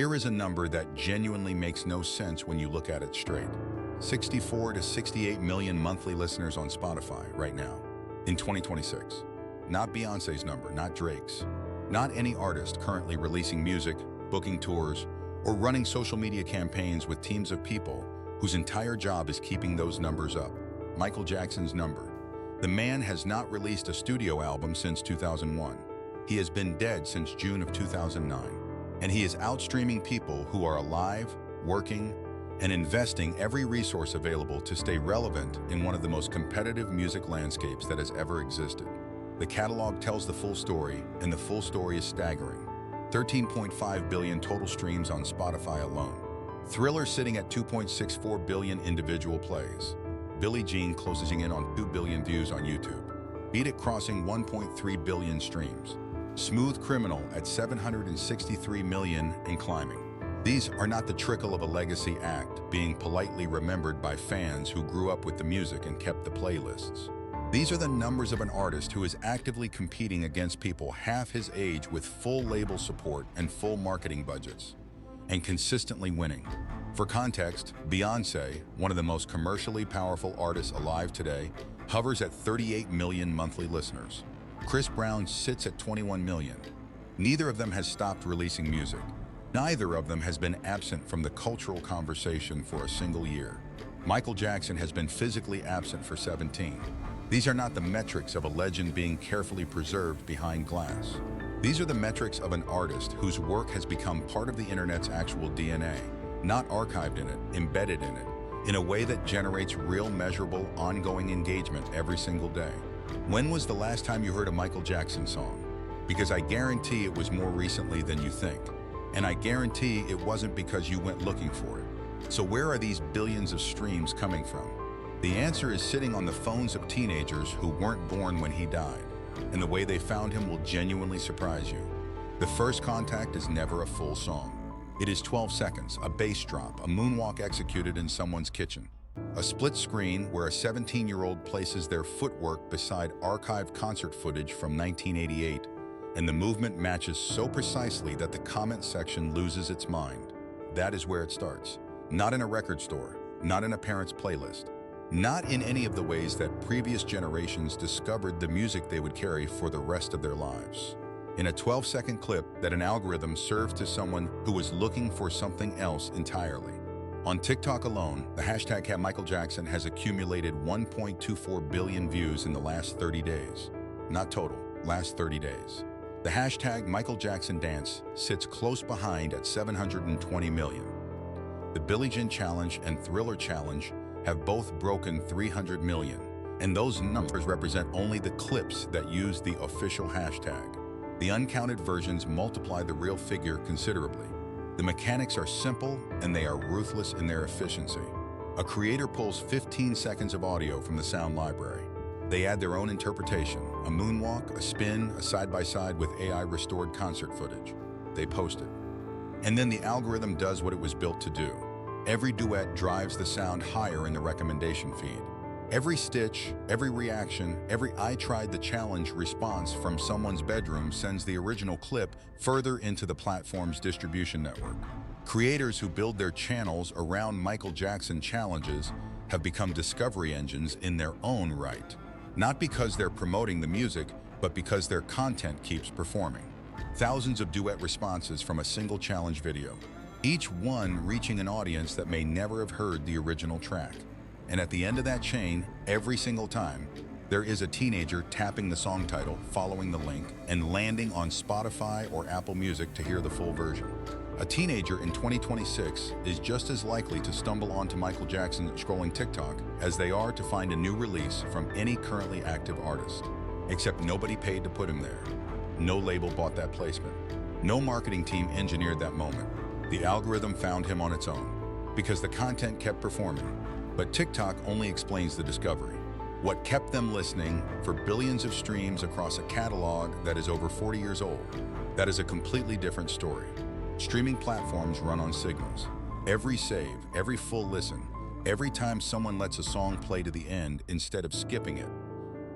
Here is a number that genuinely makes no sense when you look at it straight. 64 to 68 million monthly listeners on Spotify right now, in 2026. Not Beyoncé's number, not Drake's. Not any artist currently releasing music, booking tours, or running social media campaigns with teams of people whose entire job is keeping those numbers up. Michael Jackson's number. The man has not released a studio album since 2001. He has been dead since June of 2009. And he is outstreaming people who are alive, working, and investing every resource available to stay relevant in one of the most competitive music landscapes that has ever existed. The catalog tells the full story, and the full story is staggering. 13.5 billion total streams on Spotify alone. Thriller sitting at 2.64 billion individual plays. Billie Jean closing in on 2 billion views on YouTube. Beat It crossing 1.3 billion streams. Smooth Criminal at 763 million and climbing. These are not the trickle of a legacy act being politely remembered by fans who grew up with the music and kept the playlists. These are the numbers of an artist who is actively competing against people half his age with full label support and full marketing budgets, and consistently winning. For context, Beyoncé, one of the most commercially powerful artists alive today, hovers at 38 million monthly listeners. Chris Brown sits at 21 million. Neither of them has stopped releasing music. Neither of them has been absent from the cultural conversation for a single year. Michael Jackson has been physically absent for 17. These are not the metrics of a legend being carefully preserved behind glass. These are the metrics of an artist whose work has become part of the internet's actual DNA, not archived in it, embedded in it, in a way that generates real, measurable, ongoing engagement every single day. When was the last time you heard a Michael Jackson song? Because I guarantee it was more recently than you think. And I guarantee it wasn't because you went looking for it. So where are these billions of streams coming from? The answer is sitting on the phones of teenagers who weren't born when he died. And the way they found him will genuinely surprise you. The first contact is never a full song. It is 12 seconds, a bass drop, a moonwalk executed in someone's kitchen. A split screen where a 17-year-old places their footwork beside archived concert footage from 1988, and the movement matches so precisely that the comment section loses its mind. That is where it starts. Not in a record store, not in a parent's playlist, not in any of the ways that previous generations discovered the music they would carry for the rest of their lives. In a 12-second clip that an algorithm served to someone who was looking for something else entirely. On TikTok alone, the hashtag #MichaelJackson has accumulated 1.24 billion views in the last 30 days. Not total, last 30 days. The hashtag #MichaelJacksonDance sits close behind at 720 million. The Billie Jean Challenge and Thriller Challenge have both broken 300 million, and those numbers represent only the clips that use the official hashtag. The uncounted versions multiply the real figure considerably. The mechanics are simple and they are ruthless in their efficiency. A creator pulls 15 seconds of audio from the sound library. They add their own interpretation, a moonwalk, a spin, a side-by-side with AI-restored concert footage. They post it. And then the algorithm does what it was built to do. Every duet drives the sound higher in the recommendation feed. Every stitch, every reaction, every "I tried the challenge" response from someone's bedroom sends the original clip further into the platform's distribution network. Creators who build their channels around Michael Jackson challenges have become discovery engines in their own right. Not because they're promoting the music, but because their content keeps performing. Thousands of duet responses from a single challenge video, each one reaching an audience that may never have heard the original track. And at the end of that chain, every single time, there is a teenager tapping the song title, following the link, and landing on Spotify or Apple Music to hear the full version. A teenager in 2026 is just as likely to stumble onto Michael Jackson scrolling TikTok as they are to find a new release from any currently active artist. Except nobody paid to put him there. No label bought that placement. No marketing team engineered that moment. The algorithm found him on its own, because the content kept performing. But TikTok only explains the discovery. What kept them listening for billions of streams across a catalog that is over 40 years old? That is a completely different story. Streaming platforms run on signals. Every save, every full listen, every time someone lets a song play to the end instead of skipping it.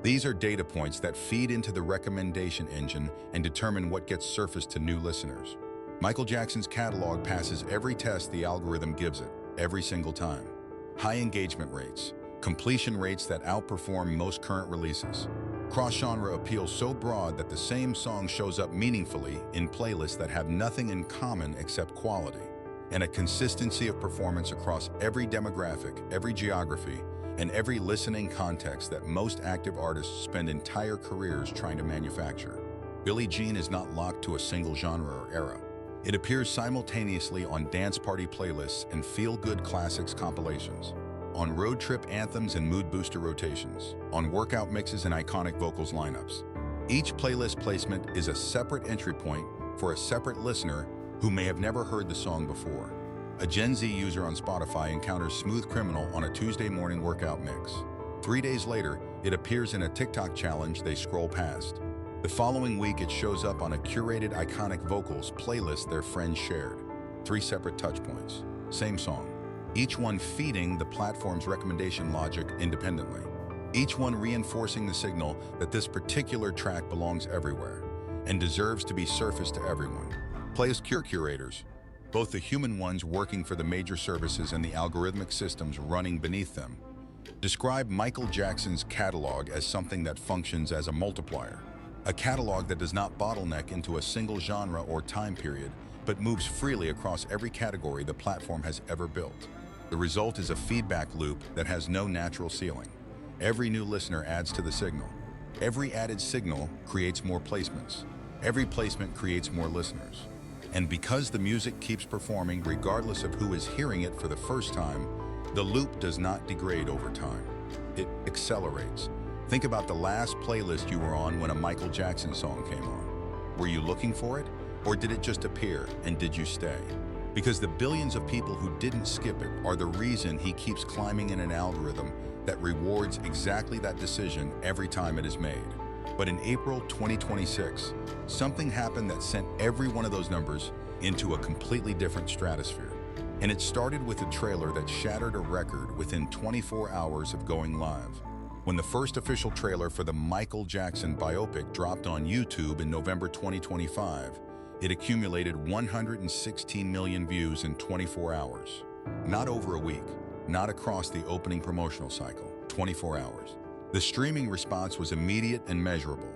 These are data points that feed into the recommendation engine and determine what gets surfaced to new listeners. Michael Jackson's catalog passes every test the algorithm gives it, every single time. High engagement rates, completion rates that outperform most current releases. Cross-genre appeal so broad that the same song shows up meaningfully in playlists that have nothing in common except quality. And a consistency of performance across every demographic, every geography, and every listening context that most active artists spend entire careers trying to manufacture. Billie Jean is not locked to a single genre or era. It appears simultaneously on dance party playlists and feel-good classics compilations, on road trip anthems and mood booster rotations, on workout mixes and iconic vocals lineups. Each playlist placement is a separate entry point for a separate listener who may have never heard the song before. A Gen Z user on Spotify encounters Smooth Criminal on a Tuesday morning workout mix. 3 days later, it appears in a TikTok challenge they scroll past. The following week, it shows up on a curated iconic vocals playlist their friends shared. 3 separate touchpoints, same song, each one feeding the platform's recommendation logic independently. Each one reinforcing the signal that this particular track belongs everywhere and deserves to be surfaced to everyone. Playlist curators, both the human ones working for the major services and the algorithmic systems running beneath them, describe Michael Jackson's catalog as something that functions as a multiplier. A catalog that does not bottleneck into a single genre or time period, but moves freely across every category the platform has ever built. The result is a feedback loop that has no natural ceiling. Every new listener adds to the signal. Every added signal creates more placements. Every placement creates more listeners. And because the music keeps performing regardless of who is hearing it for the first time, the loop does not degrade over time. It accelerates. Think about the last playlist you were on when a Michael Jackson song came on. Were you looking for it? Or did it just appear, and did you stay? Because the billions of people who didn't skip it are the reason he keeps climbing in an algorithm that rewards exactly that decision every time it is made. But in April 2026, something happened that sent every one of those numbers into a completely different stratosphere. And it started with a trailer that shattered a record within 24 hours of going live. When the first official trailer for the Michael Jackson biopic dropped on YouTube in November 2025, it accumulated 116 million views in 24 hours. Not over a week, not across the opening promotional cycle, 24 hours. The streaming response was immediate and measurable.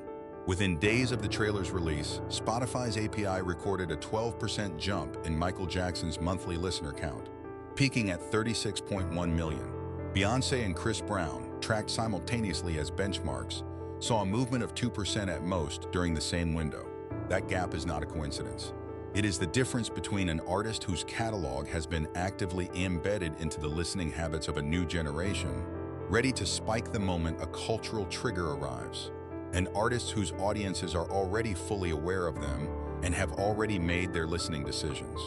Within days of the trailer's release, Spotify's API recorded a 12% jump in Michael Jackson's monthly listener count, peaking at 36.1 million. Beyoncé and Chris Brown, tracked simultaneously as benchmarks, saw a movement of 2% at most during the same window. That gap is not a coincidence. It is the difference between an artist whose catalog has been actively embedded into the listening habits of a new generation, ready to spike the moment a cultural trigger arrives, and artists whose audiences are already fully aware of them and have already made their listening decisions.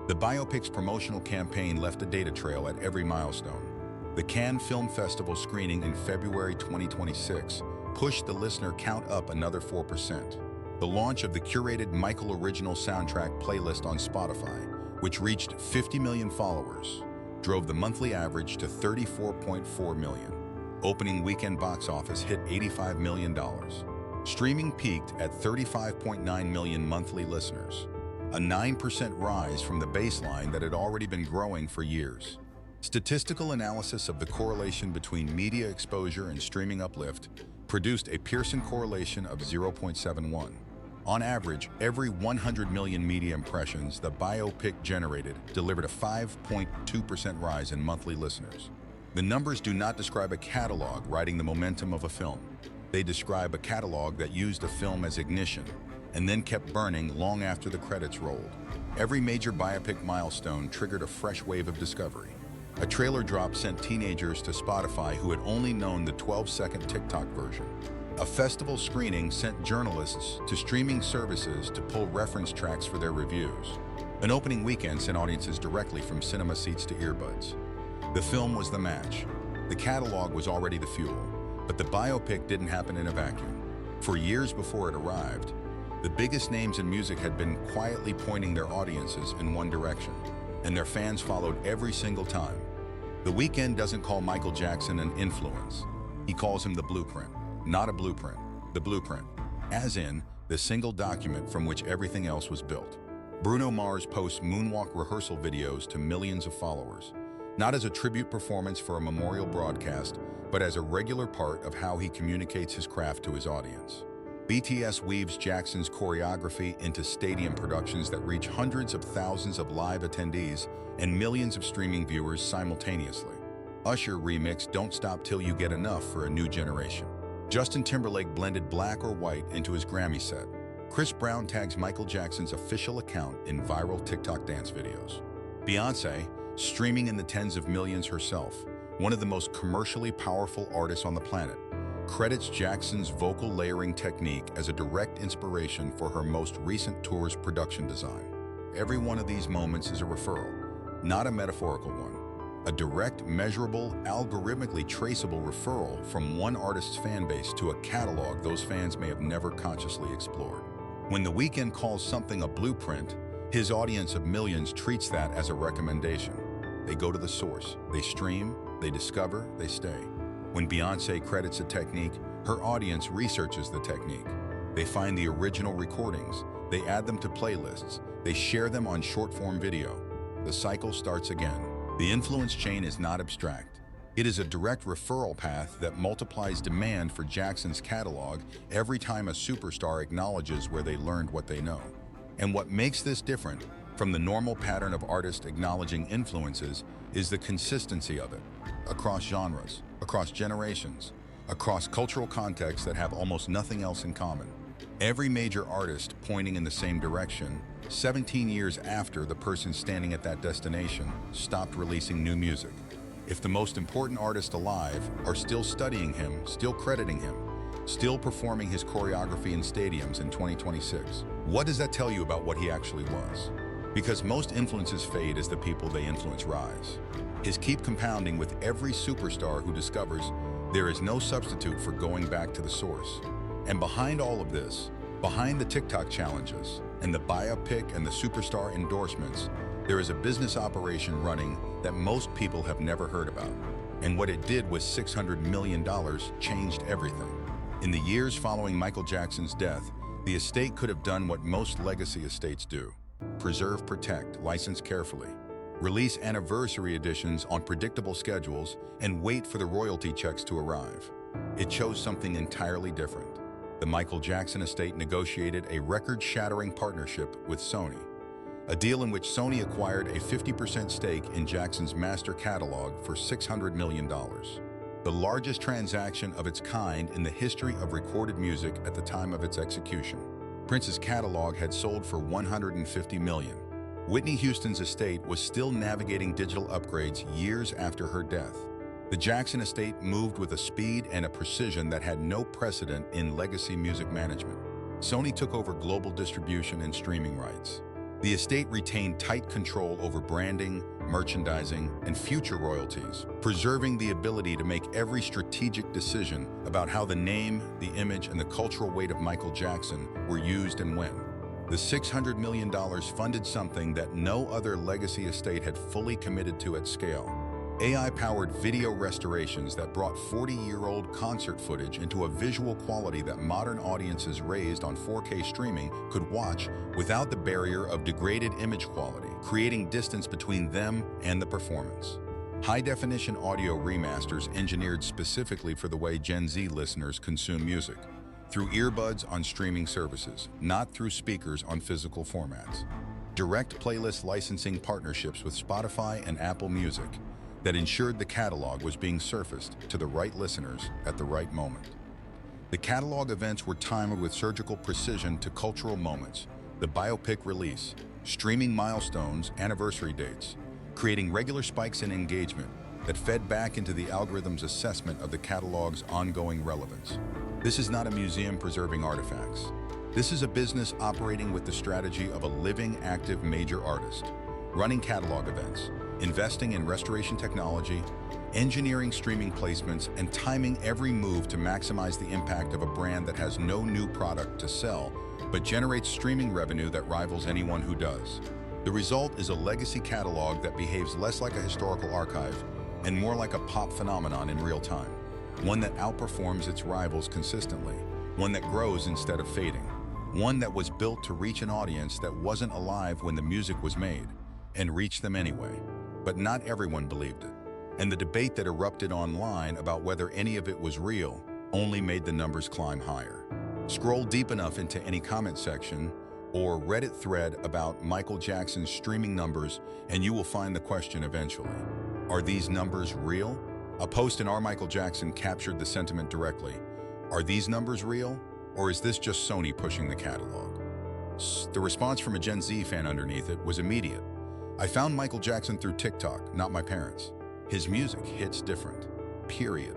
The biopic's promotional campaign left a data trail at every milestone. The Cannes Film Festival screening in February 2026 pushed the listener count up another 4%. The launch of the curated Michael Original Soundtrack playlist on Spotify, which reached 50 million followers, drove the monthly average to 34.4 million. Opening weekend box office hit $85 million. Streaming peaked at 35.9 million monthly listeners, a 9% rise from the baseline that had already been growing for years. Statistical analysis of the correlation between media exposure and streaming uplift produced a Pearson correlation of 0.71. On average, every 100 million media impressions the biopic generated delivered a 5.2% rise in monthly listeners. The numbers do not describe a catalog riding the momentum of a film. They describe a catalog that used a film as ignition and then kept burning long after the credits rolled. Every major biopic milestone triggered a fresh wave of discovery. A trailer drop sent teenagers to Spotify who had only known the 12-second TikTok version. A festival screening sent journalists to streaming services to pull reference tracks for their reviews. An opening weekend sent audiences directly from cinema seats to earbuds. The film was the match. The catalog was already the fuel, but the biopic didn't happen in a vacuum. For years before it arrived, the biggest names in music had been quietly pointing their audiences in one direction, and their fans followed every single time. The Weeknd doesn't call Michael Jackson an influence. He calls him the blueprint. Not a blueprint, the blueprint, as in the single document from which everything else was built. Bruno Mars posts moonwalk rehearsal videos to millions of followers, not as a tribute performance for a memorial broadcast, but as a regular part of how he communicates his craft to his audience. BTS weaves Jackson's choreography into stadium productions that reach hundreds of thousands of live attendees and millions of streaming viewers simultaneously. Usher remixed Don't Stop Till You Get Enough for a new generation. Justin Timberlake blended black or white into his Grammy set. Chris Brown tags Michael Jackson's official account in viral TikTok dance videos. Beyoncé, streaming in the tens of millions herself, one of the most commercially powerful artists on the planet, credits Jackson's vocal layering technique as a direct inspiration for her most recent tour's production design. Every one of these moments is a referral, not a metaphorical one. A direct, measurable, algorithmically traceable referral from one artist's fan base to a catalog those fans may have never consciously explored. When The Weeknd calls something a blueprint, his audience of millions treats that as a recommendation. They go to the source, they stream, they discover, they stay. When Beyoncé credits a technique, her audience researches the technique. They find the original recordings, they add them to playlists, they share them on short-form video. The cycle starts again. The influence chain is not abstract. It is a direct referral path that multiplies demand for Jackson's catalog every time a superstar acknowledges where they learned what they know. And what makes this different from the normal pattern of artists acknowledging influences is the consistency of it, across genres, across generations, across cultural contexts that have almost nothing else in common. Every major artist pointing in the same direction, 17 years after the person standing at that destination stopped releasing new music. If the most important artists alive are still studying him, still crediting him, still performing his choreography in stadiums in 2026, what does that tell you about what he actually was? Because most influences fade as the people they influence rise. His keep compounding with every superstar who discovers there is no substitute for going back to the source. And behind all of this, behind the TikTok challenges and the biopic and the superstar endorsements, there is a business operation running that most people have never heard about. And what it did with $600 million changed everything. In the years following Michael Jackson's death, the estate could have done what most legacy estates do: preserve, protect, license carefully, release anniversary editions on predictable schedules, and wait for the royalty checks to arrive. It chose something entirely different. The Michael Jackson estate negotiated a record-shattering partnership with Sony, a deal in which Sony acquired a 50% stake in Jackson's master catalog for $600 million, the largest transaction of its kind in the history of recorded music at the time of its execution. Prince's catalog had sold for $150 million. Whitney Houston's estate was still navigating digital upgrades years after her death. The Jackson estate moved with a speed and a precision that had no precedent in legacy music management. Sony took over global distribution and streaming rights. The estate retained tight control over branding, merchandising, and future royalties, preserving the ability to make every strategic decision about how the name, the image, and the cultural weight of Michael Jackson were used and when. The $600 million funded something that no other legacy estate had fully committed to at scale: AI-powered video restorations that brought 40-year-old concert footage into a visual quality that modern audiences raised on 4K streaming could watch without the barrier of degraded image quality, creating distance between them and the performance. High-definition audio remasters engineered specifically for the way Gen Z listeners consume music, through earbuds on streaming services, not through speakers on physical formats. Direct playlist licensing partnerships with Spotify and Apple Music that ensured the catalog was being surfaced to the right listeners at the right moment. The catalog events were timed with surgical precision to cultural moments: the biopic release, streaming milestones, anniversary dates, creating regular spikes in engagement that fed back into the algorithm's assessment of the catalog's ongoing relevance. This is not a museum preserving artifacts. This is a business operating with the strategy of a living, active major artist, running catalog events, investing in restoration technology, engineering streaming placements, and timing every move to maximize the impact of a brand that has no new product to sell, but generates streaming revenue that rivals anyone who does. The result is a legacy catalog that behaves less like a historical archive and more like a pop phenomenon in real time. One that outperforms its rivals consistently, one that grows instead of fading. One that was built to reach an audience that wasn't alive when the music was made, and reach them anyway. But not everyone believed it. And the debate that erupted online about whether any of it was real only made the numbers climb higher. Scroll deep enough into any comment section or Reddit thread about Michael Jackson's streaming numbers and you will find the question eventually. Are these numbers real? A post in Our Michael Jackson captured the sentiment directly. Are these numbers real? Or is this just Sony pushing the catalog? The response from a Gen Z fan underneath it was immediate. I found Michael Jackson through TikTok, not my parents. His music hits different. Period.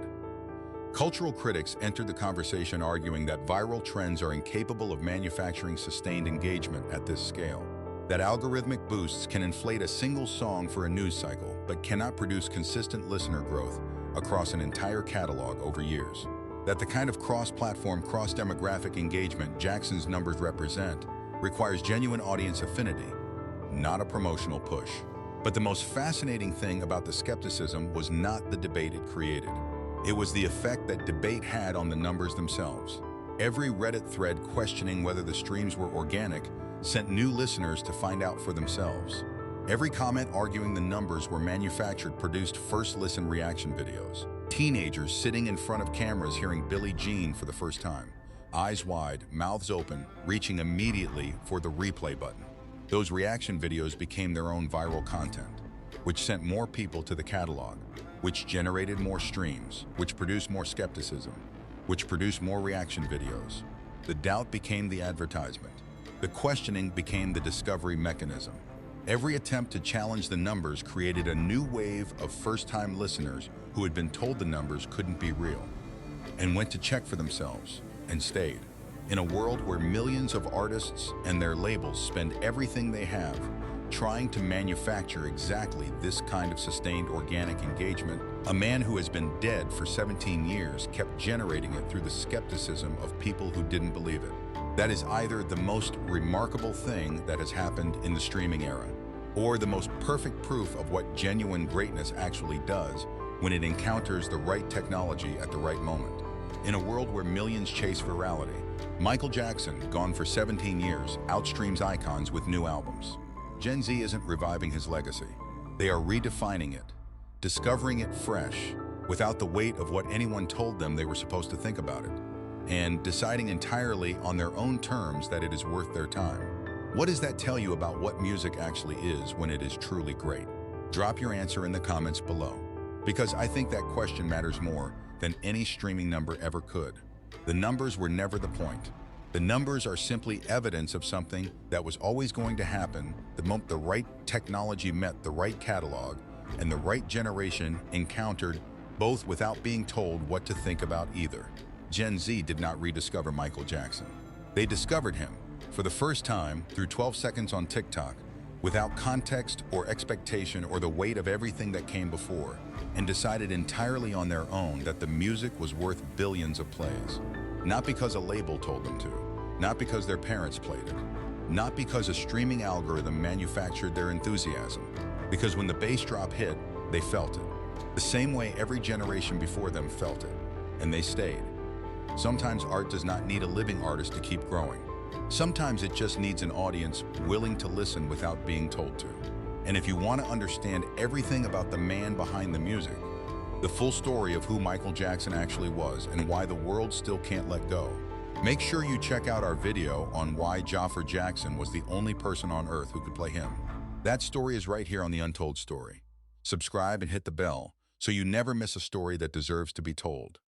Cultural critics entered the conversation arguing that viral trends are incapable of manufacturing sustained engagement at this scale. That algorithmic boosts can inflate a single song for a news cycle, but cannot produce consistent listener growth across an entire catalog over years. That the kind of cross-platform, cross-demographic engagement Jackson's numbers represent requires genuine audience affinity, not a promotional push. But the most fascinating thing about the skepticism was not the debate it created. It was the effect that debate had on the numbers themselves. Every Reddit thread questioning whether the streams were organic sent new listeners to find out for themselves. Every comment arguing the numbers were manufactured produced first-listen reaction videos. Teenagers sitting in front of cameras hearing Billie Jean for the first time, eyes wide, mouths open, reaching immediately for the replay button. Those reaction videos became their own viral content, which sent more people to the catalog, which generated more streams, which produced more skepticism, which produced more reaction videos. The doubt became the advertisement. The questioning became the discovery mechanism. Every attempt to challenge the numbers created a new wave of first-time listeners who had been told the numbers couldn't be real, and went to check for themselves, and stayed. In a world where millions of artists and their labels spend everything they have trying to manufacture exactly this kind of sustained organic engagement, a man who has been dead for 17 years kept generating it through the skepticism of people who didn't believe it. That is either the most remarkable thing that has happened in the streaming era, or the most perfect proof of what genuine greatness actually does when it encounters the right technology at the right moment. In a world where millions chase virality, Michael Jackson, gone for 17 years, outstreams icons with new albums. Gen Z isn't reviving his legacy. They are redefining it, discovering it fresh, without the weight of what anyone told them they were supposed to think about it, and deciding entirely on their own terms that it is worth their time. What does that tell you about what music actually is when it is truly great? Drop your answer in the comments below, because I think that question matters more than any streaming number ever could. The numbers were never the point. The numbers are simply evidence of something that was always going to happen the moment the right technology met the right catalog and the right generation encountered both without being told what to think about either. Gen Z did not rediscover Michael Jackson. They discovered him for the first time through 12 seconds on TikTok, without context or expectation or the weight of everything that came before, and decided entirely on their own that the music was worth billions of plays. Not because a label told them to, not because their parents played it, not because a streaming algorithm manufactured their enthusiasm, because when the bass drop hit, they felt it. The same way every generation before them felt it, and they stayed. Sometimes art does not need a living artist to keep growing. Sometimes it just needs an audience willing to listen without being told to. And if you want to understand everything about the man behind the music, the full story of who Michael Jackson actually was and why the world still can't let go, make sure you check out our video on why Joffer Jackson was the only person on earth who could play him. That story is right here on The Untold Story. Subscribe and hit the bell so you never miss a story that deserves to be told.